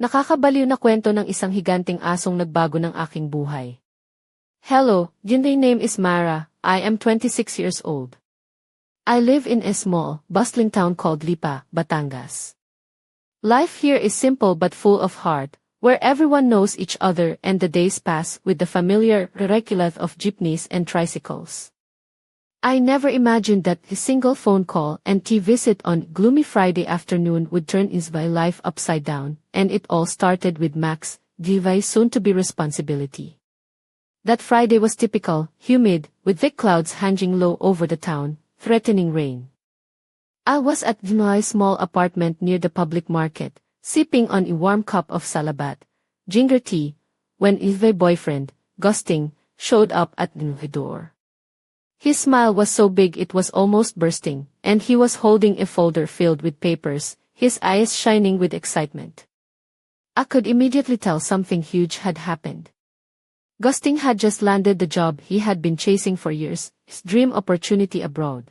Nakakabaliw na kwento ng isang higanting asong nagbago ng aking buhay. Hello, my name is Mara. I am 26 years old. I live in a small, bustling town called Lipa, Batangas. Life here is simple but full of heart, where everyone knows each other and the days pass with the familiar reculeth of jeepneys and tricycles. I never imagined that a single phone call and tea visit on gloomy Friday afternoon would turn my life upside down, and it all started with Max, my soon-to-be responsibility. That Friday was typical, humid, with thick clouds hanging low over the town, threatening rain. I was at my small apartment near the public market, sipping on a warm cup of salabat, ginger tea, when my boyfriend, Gusting, showed up at the door. His smile was so big it was almost bursting, and he was holding a folder filled with papers, his eyes shining with excitement. I could immediately tell something huge had happened. Gusting had just landed the job he had been chasing for years, his dream opportunity abroad.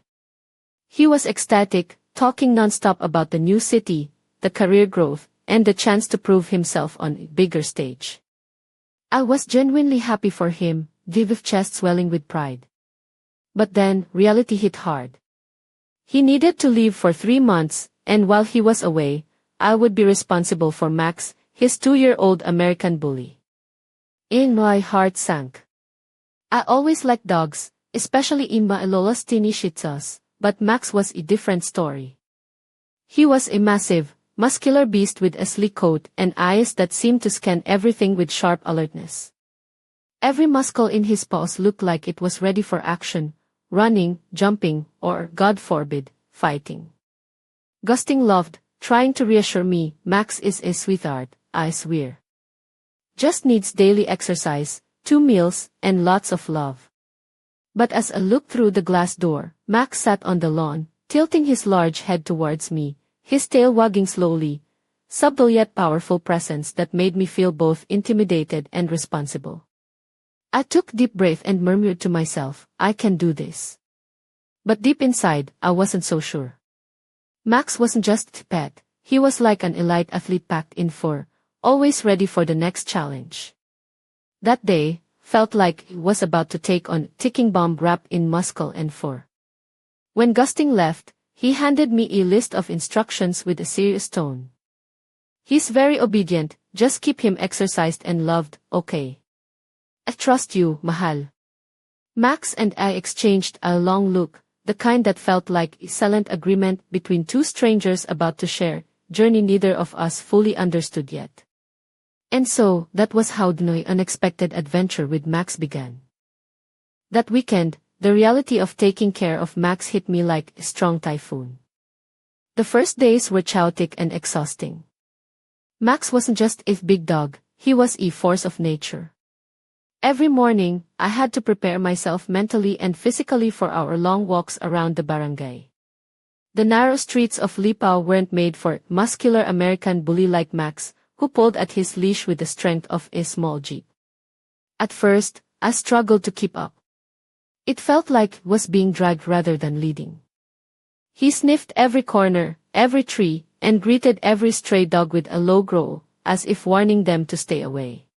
He was ecstatic, talking non-stop about the new city, the career growth, and the chance to prove himself on a bigger stage. I was genuinely happy for him, with chest swelling with pride. But then, reality hit hard. He needed to leave for 3 months, and while he was away, I would be responsible for Max, his 2-year-old American bully. In my heart sank. I always liked dogs, especially Imba Lola's teeny Shih Tzus, but Max was a different story. He was a massive, muscular beast with a sleek coat and eyes that seemed to scan everything with sharp alertness. Every muscle in his paws looked like it was ready for action, running, jumping, or, God forbid, fighting. Gusting loved, trying to reassure me, Max is a sweetheart, I swear. Just needs daily exercise, 2 meals, and lots of love. But as I looked through the glass door, Max sat on the lawn, tilting his large head towards me, his tail wagging slowly, subtle yet powerful presence that made me feel both intimidated and responsible. I took deep breath and murmured to myself, I can do this. But deep inside, I wasn't so sure. Max wasn't just a pet, he was like an elite athlete packed in fur, always ready for the next challenge. That day felt like he was about to take on a ticking bomb wrapped in muscle and fur. When Gusting left, he handed me a list of instructions with a serious tone. He's very obedient, just keep him exercised and loved, okay? I trust you, mahal. Max and I exchanged a long look, the kind that felt like a silent agreement between 2 strangers about to share a journey neither of us fully understood yet. And so, that was how the unexpected adventure with Max began. That weekend, the reality of taking care of Max hit me like a strong typhoon. The first days were chaotic and exhausting. Max wasn't just a big dog, he was a force of nature. Every morning, I had to prepare myself mentally and physically for our long walks around the barangay. The narrow streets of Lipa weren't made for a muscular American bully like Max, who pulled at his leash with the strength of a small jeep. At first, I struggled to keep up. It felt like I was being dragged rather than leading. He sniffed every corner, every tree, and greeted every stray dog with a low growl, as if warning them to stay away.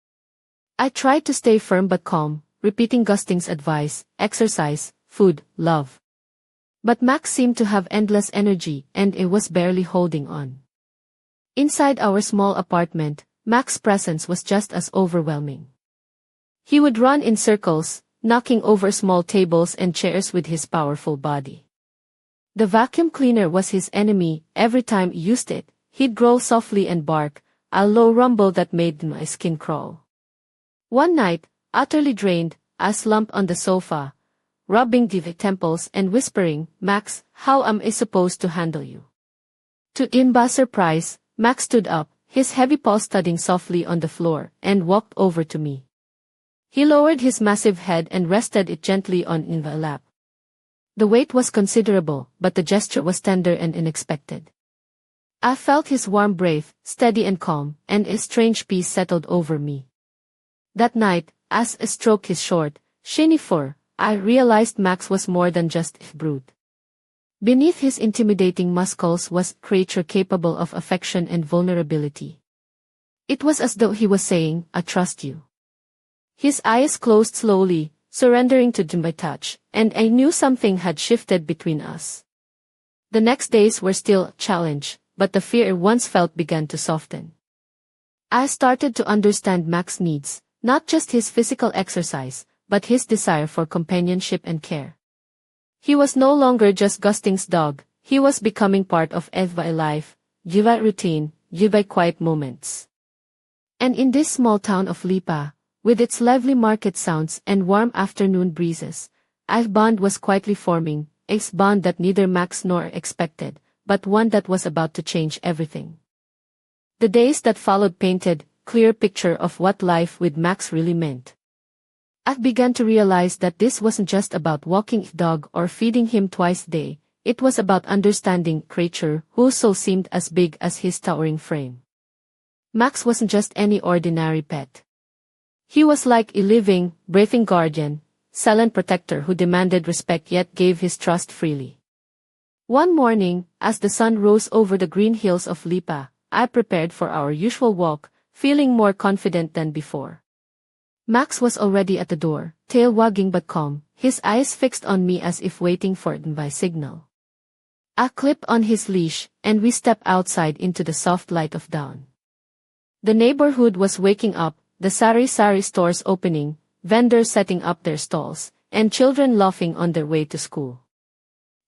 I tried to stay firm but calm, repeating Gusting's advice, exercise, food, love. But Max seemed to have endless energy, and it was barely holding on. Inside our small apartment, Max's presence was just as overwhelming. He would run in circles, knocking over small tables and chairs with his powerful body. The vacuum cleaner was his enemy. Every time he used it, he'd growl softly and bark, a low rumble that made my skin crawl. One night, utterly drained, I slumped on the sofa, rubbing the temples and whispering, Max, how am I supposed to handle you? To Imba's surprise, Max stood up, his heavy paws thudding softly on the floor, and walked over to me. He lowered his massive head and rested it gently on Imba's lap. The weight was considerable, but the gesture was tender and unexpected. I felt his warm breath, steady and calm, and a strange peace settled over me. That night, as I stroked his short, shiny fur, I realized Max was more than just a brute. Beneath his intimidating muscles was a creature capable of affection and vulnerability. It was as though he was saying, I trust you. His eyes closed slowly, surrendering to my touch, and I knew something had shifted between us. The next days were still a challenge, but the fear I once felt began to soften. I started to understand Max's needs, not just his physical exercise, but his desire for companionship and care. He was no longer just Gusting's dog, he was becoming part of my life, by routine, by quiet moments. And in this small town of Lipa, with its lively market sounds and warm afternoon breezes, a bond was quietly forming, a bond that neither Max nor expected, but one that was about to change everything. The days that followed painted a clear picture of what life with Max really meant. I began to realize that this wasn't just about walking a dog or feeding him twice a day, it was about understanding a creature who so seemed as big as his towering frame. Max wasn't just any ordinary pet. He was like a living, breathing guardian, silent protector who demanded respect yet gave his trust freely. One morning, as the sun rose over the green hills of Lipa, I prepared for our usual walk, feeling more confident than before. Max was already at the door, tail wagging but calm, his eyes fixed on me as if waiting for my signal. I clipped on his leash, and we stepped outside into the soft light of dawn. The neighborhood was waking up, the sari-sari stores opening, vendors setting up their stalls, and children laughing on their way to school.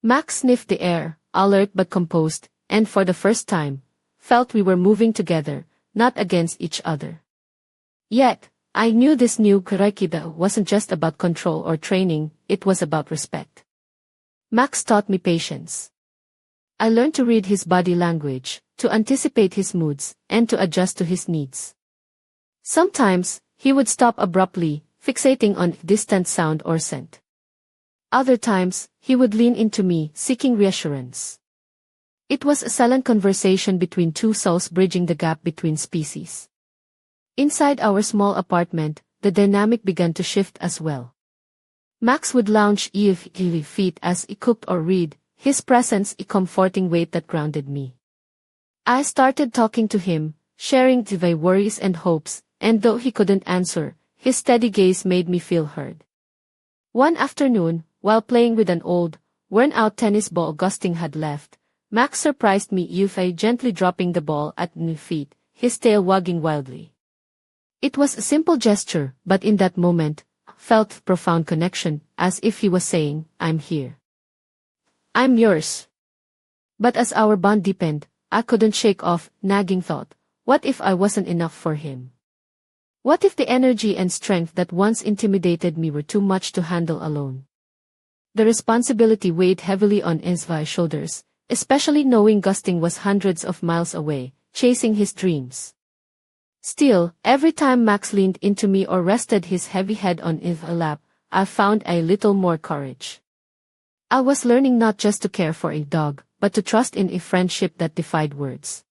Max sniffed the air, alert but composed, and for the first time, felt we were moving together, not against each other. Yet, I knew this new Karakida wasn't just about control or training, it was about respect. Max taught me patience. I learned to read his body language, to anticipate his moods, and to adjust to his needs. Sometimes, he would stop abruptly, fixating on distant sound or scent. Other times, he would lean into me, seeking reassurance. It was a silent conversation between two souls bridging the gap between species. Inside our small apartment, the dynamic began to shift as well. Max would lounge easily feet as he cooked or read, his presence a comforting weight that grounded me. I started talking to him, sharing my worries and hopes, and though he couldn't answer, his steady gaze made me feel heard. One afternoon, while playing with an old, worn-out tennis ball Gusting had left, Max surprised me by gently dropping the ball at my feet, his tail wagging wildly. It was a simple gesture, but in that moment, I felt profound connection, as if he was saying, I'm here. I'm yours. But as our bond deepened, I couldn't shake off nagging thought, what if I wasn't enough for him? What if the energy and strength that once intimidated me were too much to handle alone? The responsibility weighed heavily on Isvai's shoulders, especially knowing Gusting was hundreds of miles away, chasing his dreams. Still, every time Max leaned into me or rested his heavy head on Isvai's lap, I found a little more courage. I was learning not just to care for a dog, but to trust in a friendship that defied words.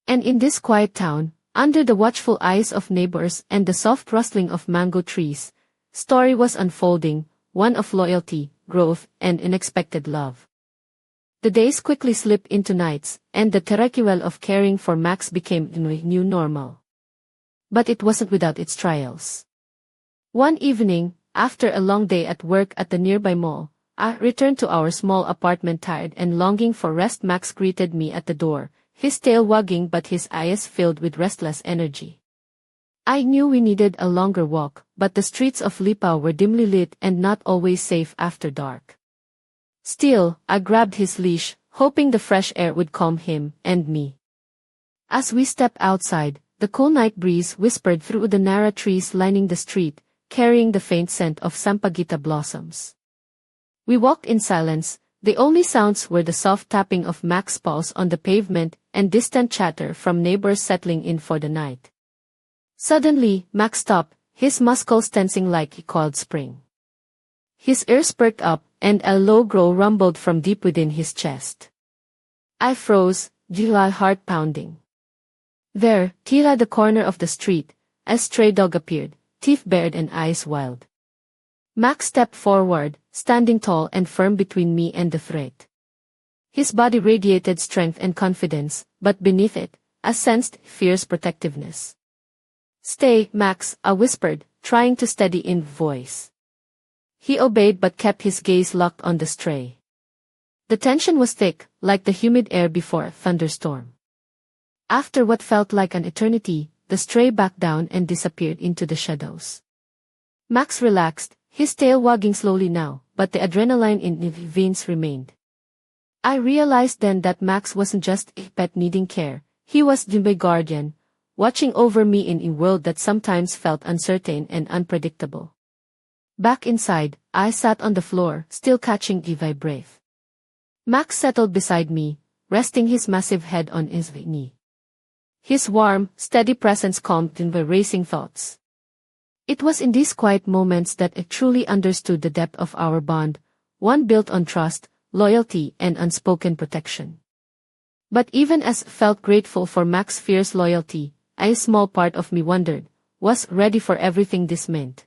And in this quiet town, under the watchful eyes of neighbors and the soft rustling of mango trees, story was unfolding, one of loyalty, growth, and unexpected love. The days quickly slipped into nights, and the ritual of caring for Max became a new normal. But it wasn't without its trials. One evening, after a long day at work at the nearby mall, I returned to our small apartment tired and longing for rest. Max greeted me at the door, his tail wagging but his eyes filled with restless energy. I knew we needed a longer walk, but the streets of Lipa were dimly lit and not always safe after dark. Still, I grabbed his leash, hoping the fresh air would calm him and me. As we stepped outside, the cool night breeze whispered through the narrow trees lining the street, carrying the faint scent of sampaguita blossoms. We walked in silence, the only sounds were the soft tapping of Max's paws on the pavement and distant chatter from neighbors settling in for the night. Suddenly, Max stopped, his muscles tensing like a coiled spring. His ears perked up, and a low growl rumbled from deep within his chest. I froze, my heart pounding. There, at the corner of the street, a stray dog appeared, teeth bared and eyes wild. Max stepped forward, standing tall and firm between me and the threat. His body radiated strength and confidence, but beneath it, I sensed fierce protectiveness. "Stay, Max," I whispered, trying to steady in voice. He obeyed but kept his gaze locked on the stray. The tension was thick, like the humid air before a thunderstorm. After what felt like an eternity, the stray backed down and disappeared into the shadows. Max relaxed, his tail wagging slowly now, but the adrenaline in his veins remained. I realized then that Max wasn't just a pet needing care, he was my guardian, watching over me in a world that sometimes felt uncertain and unpredictable. Back inside, I sat on the floor, still catching my breath. Max settled beside me, resting his massive head on his knee. His warm, steady presence calmed my racing thoughts. It was in these quiet moments that I truly understood the depth of our bond, one built on trust, loyalty, and unspoken protection. But even as I felt grateful for Max's fierce loyalty, a small part of me wondered, was ready for everything this meant.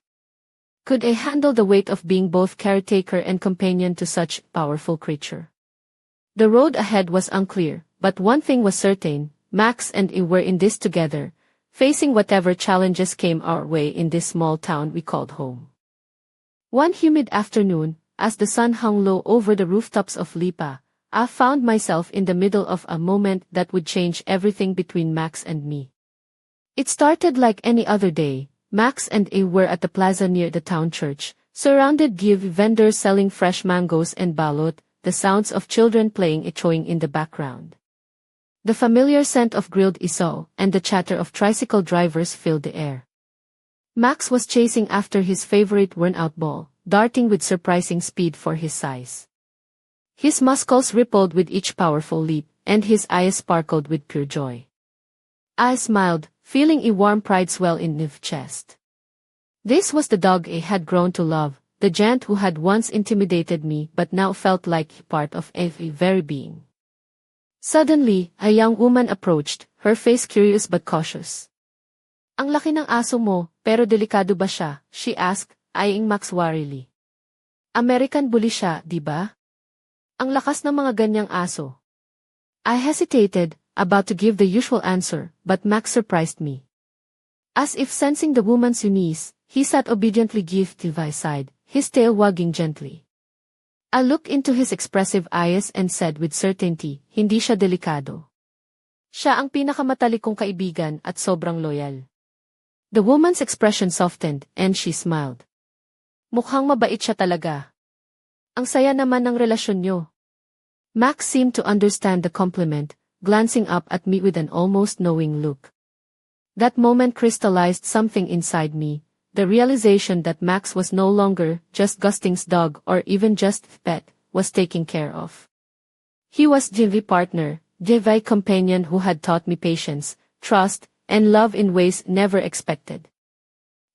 Could I handle the weight of being both caretaker and companion to such a powerful creature? The road ahead was unclear, but one thing was certain, Max and I were in this together, facing whatever challenges came our way in this small town we called home. One humid afternoon, as the sun hung low over the rooftops of Lipa, I found myself in the middle of a moment that would change everything between Max and me. It started like any other day. Max and I were at the plaza near the town church, surrounded by vendors selling fresh mangoes and balot, the sounds of children playing echoing in the background. The familiar scent of grilled isaw and the chatter of tricycle drivers filled the air. Max was chasing after his favorite worn-out ball, darting with surprising speed for his size. His muscles rippled with each powerful leap, and his eyes sparkled with pure joy. I smiled, feeling a warm pride swell in my chest. This was the dog I had grown to love, the giant who had once intimidated me but now felt like part of a very being. Suddenly, a young woman approached, her face curious but cautious. "Ang laki ng aso mo, pero delikado ba siya?" she asked, eyeing Max warily. "American bully siya, di ba? Ang lakas ng mga ganyang aso." I hesitated, about to give the usual answer, but Max surprised me. As if sensing the woman's unease, he sat obediently to my side, his tail wagging gently. I looked into his expressive eyes and said with certainty, hindi siya delikado. Siya ang pinakamatalikong kaibigan at sobrang loyal. The woman's expression softened, and she smiled. "Mukhang mabait siya talaga. Ang saya naman ng relasyon niyo." Max seemed to understand the compliment, glancing up at me with an almost knowing look. That moment crystallized something inside me, the realization that Max was no longer just Gusting's dog or even just pet, was taken care of. He was the partner, the companion who had taught me patience, trust, and love in ways never expected.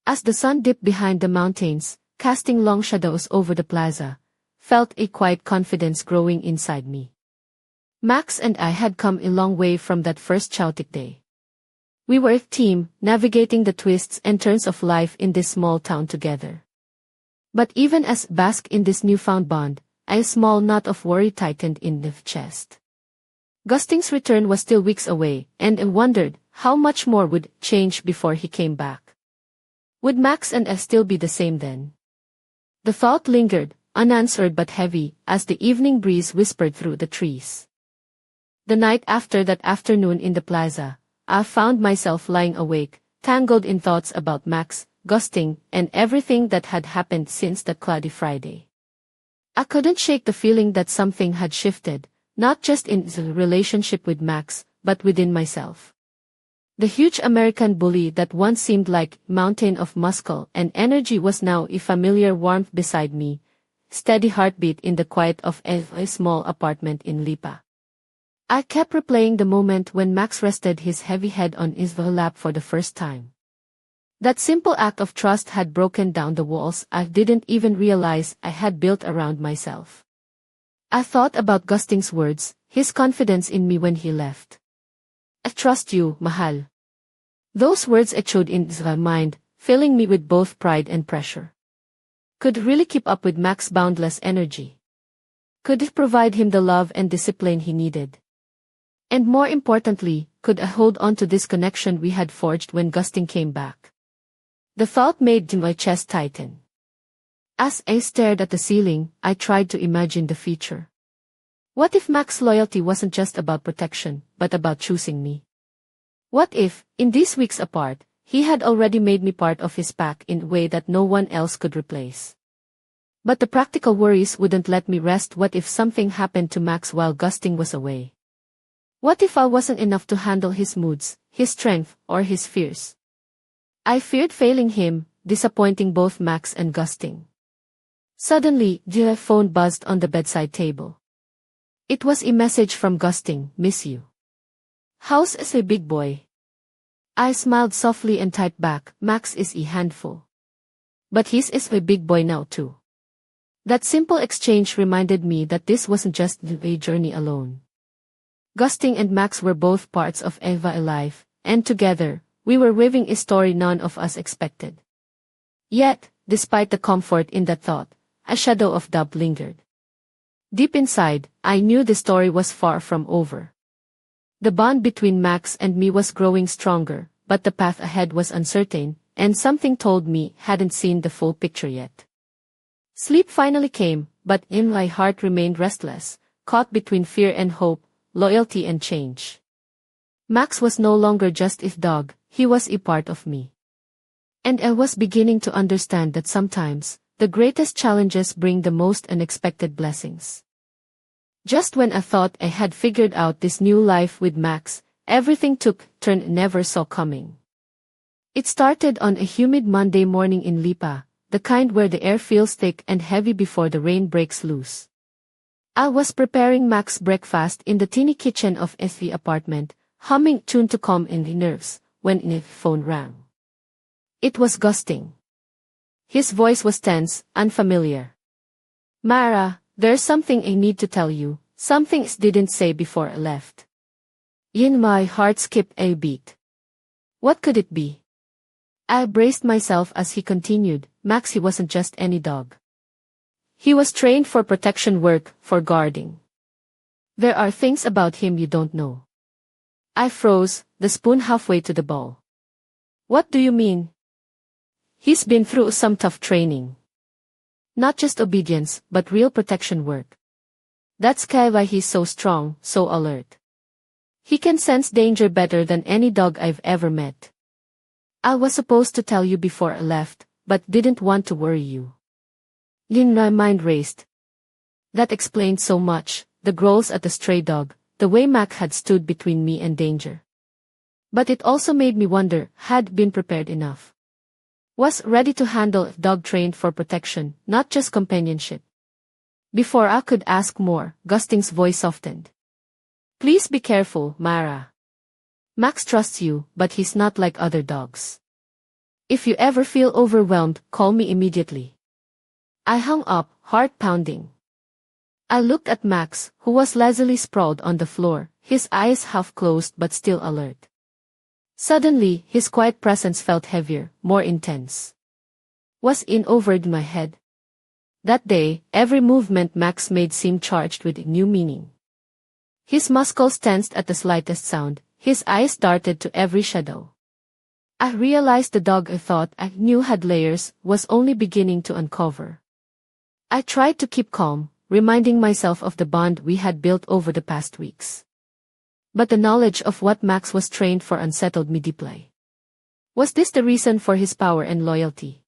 As the sun dipped behind the mountains, casting long shadows over the plaza, felt a quiet confidence growing inside me. Max and I had come a long way from that first chaotic day. We were a team, navigating the twists and turns of life in this small town together. But even as basked in this newfound bond, a small knot of worry tightened in the chest. Gusting's return was still weeks away, and I wondered how much more would change before he came back. Would Max and I still be the same then? The thought lingered, unanswered but heavy, as the evening breeze whispered through the trees. The night after that afternoon in the plaza, I found myself lying awake, tangled in thoughts about Max, Gusting, and everything that had happened since that cloudy Friday. I couldn't shake the feeling that something had shifted, not just in the relationship with Max, but within myself. The huge American bully that once seemed like a mountain of muscle and energy was now a familiar warmth beside me, steady heartbeat in the quiet of a small apartment in Lipa. I kept replaying the moment when Max rested his heavy head on his lap for the first time. That simple act of trust had broken down the walls I didn't even realize I had built around myself. I thought about Gusting's words, his confidence in me when he left. "I trust you, mahal." Those words echoed in my mind, filling me with both pride and pressure. Could really keep up with Max's boundless energy? Could it provide him the love and discipline he needed? And more importantly, could I hold on to this connection we had forged when Gusting came back? The thought made my chest tighten. As I stared at the ceiling, I tried to imagine the future. What if Max's loyalty wasn't just about protection, but about choosing me? What if, in these weeks apart, he had already made me part of his pack in a way that no one else could replace? But the practical worries wouldn't let me rest. What if something happened to Max while Gusting was away? What if I wasn't enough to handle his moods, his strength, or his fears? I feared failing him, disappointing both Max and Gusting. Suddenly, the phone buzzed on the bedside table. It was a message from Gusting. "Miss you. How's a big boy?" I smiled softly and typed back, "Max is a handful. But he's a big boy now too." That simple exchange reminded me that this wasn't just a journey alone. Gusting and Max were both parts of Eva life, and together, we were weaving a story none of us expected. Yet, despite the comfort in that thought, a shadow of doubt lingered. Deep inside, I knew the story was far from over. The bond between Max and me was growing stronger, but the path ahead was uncertain, and something told me hadn't seen the full picture yet. Sleep finally came, but in my heart remained restless, caught between fear and hope, loyalty and change. Max was no longer just a dog, he was a part of me. And I was beginning to understand that sometimes, the greatest challenges bring the most unexpected blessings. Just when I thought I had figured out this new life with Max, everything took a turn I never saw coming. It started on a humid Monday morning in Lipa, the kind where the air feels thick and heavy before the rain breaks loose. I was preparing Max's breakfast in the teeny kitchen of the apartment, humming a tune to calm in the nerves, when the phone rang. It was Gusting. His voice was tense, unfamiliar. "Mara, there's something I need to tell you, something I didn't say before I left." In my heart skipped a beat. What could it be? I braced myself as he continued, "Max, he wasn't just any dog. He was trained for protection work, for guarding. There are things about him you don't know." I froze, the spoon halfway to the bowl. "What do you mean?" "He's been through some tough training. Not just obedience, but real protection work. That's why he's so strong, so alert. He can sense danger better than any dog I've ever met. I was supposed to tell you before I left, but didn't want to worry you." My mind raced. That explained so much, the growls at the stray dog, the way Mac had stood between me and danger. But it also made me wonder, had been prepared enough? Was ready to handle a dog trained for protection, not just companionship? Before I could ask more, Gusting's voice softened. "Please be careful, Mara. Max trusts you, but he's not like other dogs. If you ever feel overwhelmed, call me immediately." I hung up, heart pounding. I looked at Max, who was lazily sprawled on the floor, his eyes half closed but still alert. Suddenly, his quiet presence felt heavier, more intense. Was in over my head? That day, every movement Max made seemed charged with new meaning. His muscles tensed at the slightest sound, his eyes darted to every shadow. I realized the dog I thought I knew had layers was only beginning to uncover. I tried to keep calm, reminding myself of the bond we had built over the past weeks. But the knowledge of what Max was trained for unsettled me deeply. Was this the reason for his power and loyalty?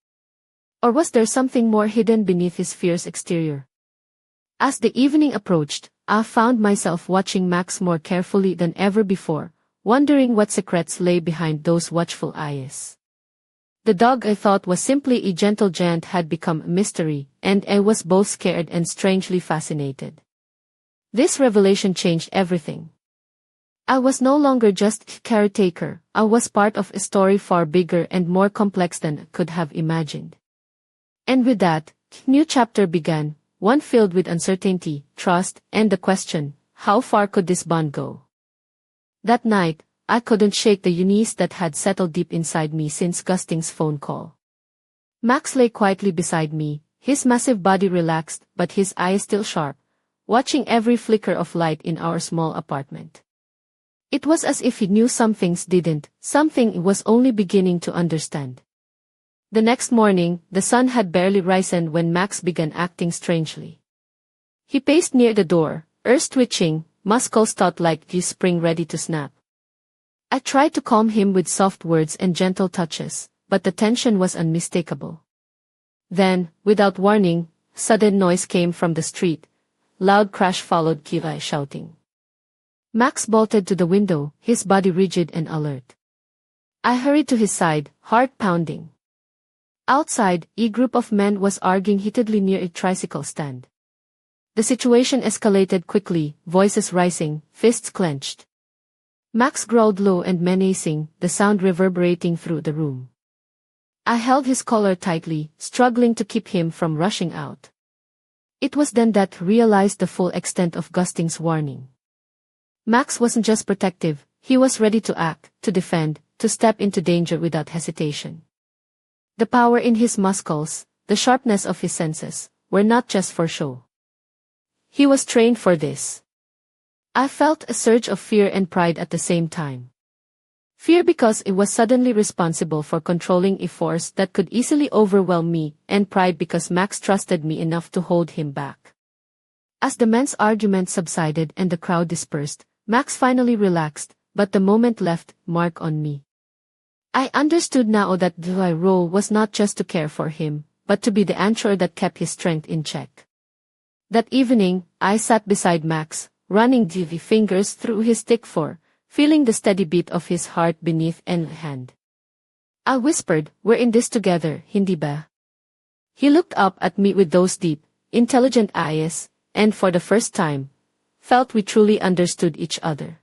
Or was there something more hidden beneath his fierce exterior? As the evening approached, I found myself watching Max more carefully than ever before, wondering what secrets lay behind those watchful eyes. The dog I thought was simply a gentle giant had become a mystery, and I was both scared and strangely fascinated. This revelation changed everything. I was no longer just a caretaker, I was part of a story far bigger and more complex than I could have imagined. And with that, a new chapter began, one filled with uncertainty, trust, and the question, how far could this bond go? That night, I couldn't shake the unease that had settled deep inside me since Gusting's phone call. Max lay quietly beside me, his massive body relaxed but his eyes still sharp, watching every flicker of light in our small apartment. It was as if he knew some things didn't, something he was only beginning to understand. The next morning, the sun had barely risen when Max began acting strangely. He paced near the door, ears twitching, muscles taut like a spring ready to snap. I tried to calm him with soft words and gentle touches, but the tension was unmistakable. Then, without warning, sudden noise came from the street. Loud crash followed by shouting. Max bolted to the window, his body rigid and alert. I hurried to his side, heart pounding. Outside, a group of men was arguing heatedly near a tricycle stand. The situation escalated quickly, voices rising, fists clenched. Max growled low and menacing, the sound reverberating through the room. I held his collar tightly, struggling to keep him from rushing out. It was then that I realized the full extent of Gusting's warning. Max wasn't just protective, he was ready to act, to defend, to step into danger without hesitation. The power in his muscles, the sharpness of his senses, were not just for show. He was trained for this. I felt a surge of fear and pride at the same time. Fear because it was suddenly responsible for controlling a force that could easily overwhelm me, and pride because Max trusted me enough to hold him back. As the men's argument subsided and the crowd dispersed, Max finally relaxed, but the moment left a mark on me. I understood now that my role was not just to care for him, but to be the anchor that kept his strength in check. That evening, I sat beside Max, running the fingers through his thick fur, feeling the steady beat of his heart beneath my hand. I whispered, "We're in this together, hindi ba?" He looked up at me with those deep, intelligent eyes, and for the first time, felt we truly understood each other.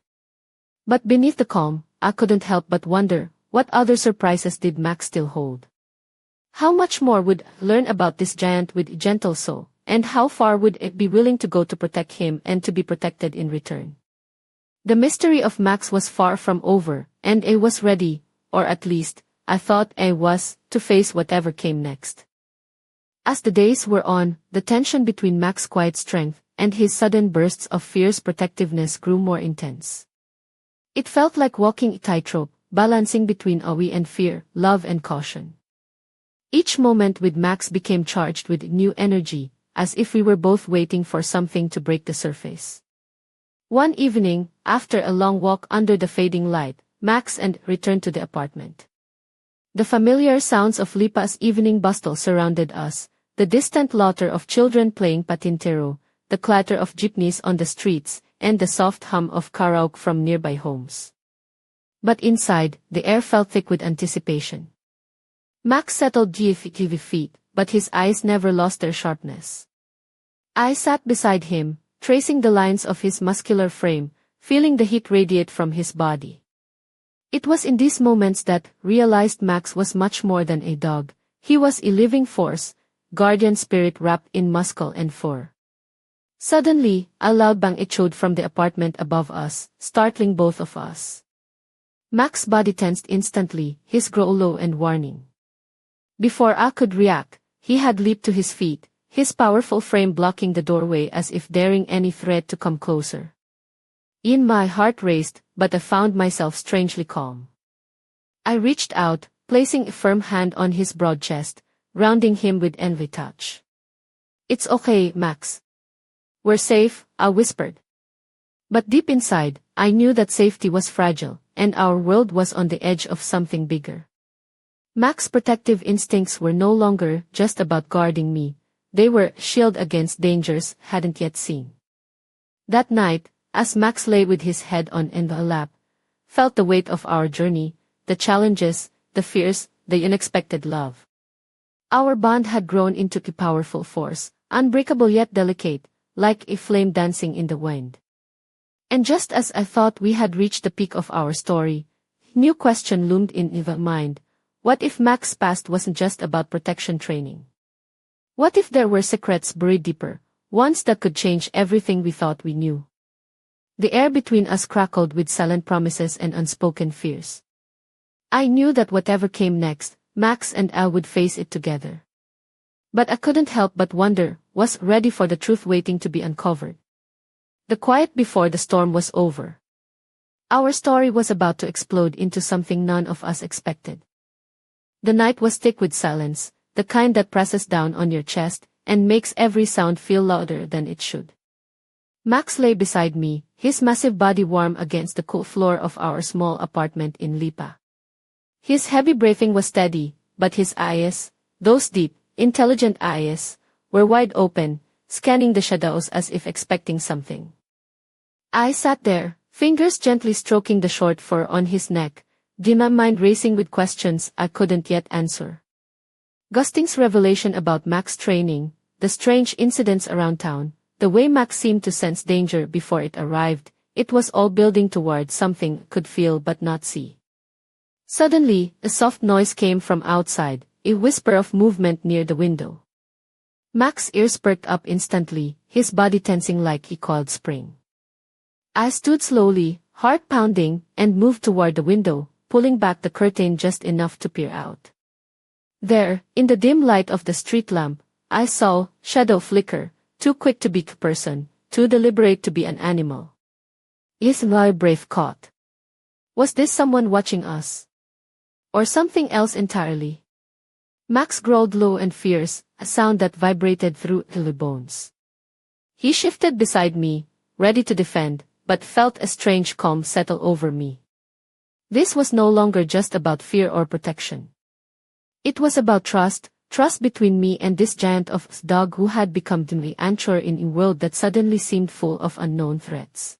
But beneath the calm, I couldn't help but wonder, what other surprises did Max still hold? How much more would I learn about this giant with a gentle soul, and how far would it be willing to go to protect him and to be protected in return? The mystery of Max was far from over, and I was ready, or at least, I thought I was, to face whatever came next. As the days were on, the tension between Max's quiet strength and his sudden bursts of fierce protectiveness grew more intense. It felt like walking a tightrope, balancing between awe and fear, love and caution. Each moment with Max became charged with new energy, as if we were both waiting for something to break the surface. One evening, after a long walk under the fading light, Max and I returned to the apartment. The familiar sounds of Lipa's evening bustle surrounded us, the distant laughter of children playing patintero, the clatter of jeepneys on the streets, and the soft hum of karaoke from nearby homes. But inside, the air felt thick with anticipation. Max settled GFTV feet, but his eyes never lost their sharpness. I sat beside him, tracing the lines of his muscular frame, feeling the heat radiate from his body. It was in these moments that I realized Max was much more than a dog. He was a living force, guardian spirit wrapped in muscle and fur. Suddenly, a loud bang echoed from the apartment above us, startling both of us. Max's body tensed instantly, his growl low and warning. Before I could react, he had leaped to his feet, his powerful frame blocking the doorway as if daring any threat to come closer. In my heart raced, but I found myself strangely calm. I reached out, placing a firm hand on his broad chest, rounding him with envy touch. "It's okay, Max. We're safe," I whispered. But deep inside, I knew that safety was fragile, and our world was on the edge of something bigger. Max's protective instincts were no longer just about guarding me, they were a shield against dangers I hadn't yet seen. That night, as Max lay with his head on in the lap, felt the weight of our journey, the challenges, the fears, the unexpected love. Our bond had grown into a powerful force, unbreakable yet delicate, like a flame dancing in the wind. And just as I thought we had reached the peak of our story, a new question loomed in my mind. What if Max's past wasn't just about protection training? What if there were secrets buried deeper, ones that could change everything we thought we knew? The air between us crackled with silent promises and unspoken fears. I knew that whatever came next, Max and I would face it together. But I couldn't help but wonder, was ready for the truth waiting to be uncovered? The quiet before the storm was over. Our story was about to explode into something none of us expected. The night was thick with silence, the kind that presses down on your chest and makes every sound feel louder than it should. Max lay beside me, his massive body warm against the cool floor of our small apartment in Lipa. His heavy breathing was steady, but his eyes, those deep, intelligent eyes, were wide open, scanning the shadows as if expecting something. I sat there, fingers gently stroking the short fur on his neck, my mind racing with questions I couldn't yet answer. Gusting's revelation about Mac's training, the strange incidents around town, the way Max seemed to sense danger before it arrived, it was all building toward something could feel but not see. Suddenly, a soft noise came from outside, a whisper of movement near the window. Max's ears perked up instantly, his body tensing like a coiled spring. I stood slowly, heart pounding, and moved toward the window, pulling back the curtain just enough to peer out. There, in the dim light of the street lamp, I saw shadow flicker, too quick to be a person, too deliberate to be an animal. Is my brave caught? Was this someone watching us? Or something else entirely? Max growled low and fierce, a sound that vibrated through the bones. He shifted beside me, ready to defend, but felt a strange calm settle over me. This was no longer just about fear or protection. It was about trust between me and this giant of dog who had become the anchor in a world that suddenly seemed full of unknown threats.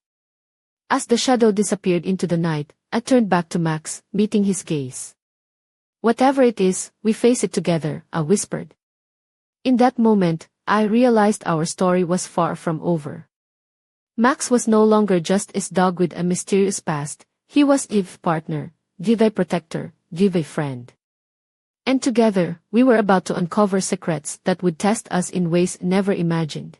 As the shadow disappeared into the night, I turned back to Max, meeting his gaze. Whatever it is, we face it together, I whispered. In that moment, I realized our story was far from over. Max was no longer just his dog with a mysterious past, he was Eve's partner, Diva's protector, Diva's friend. And together, we were about to uncover secrets that would test us in ways never imagined.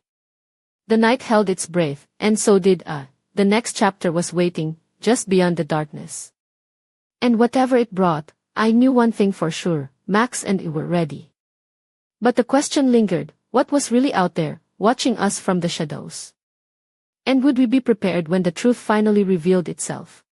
The night held its breath, and so did I. The next chapter was waiting, just beyond the darkness. And whatever it brought, I knew one thing for sure, Max and I were ready. But the question lingered, what was really out there, watching us from the shadows? And would we be prepared when the truth finally revealed itself?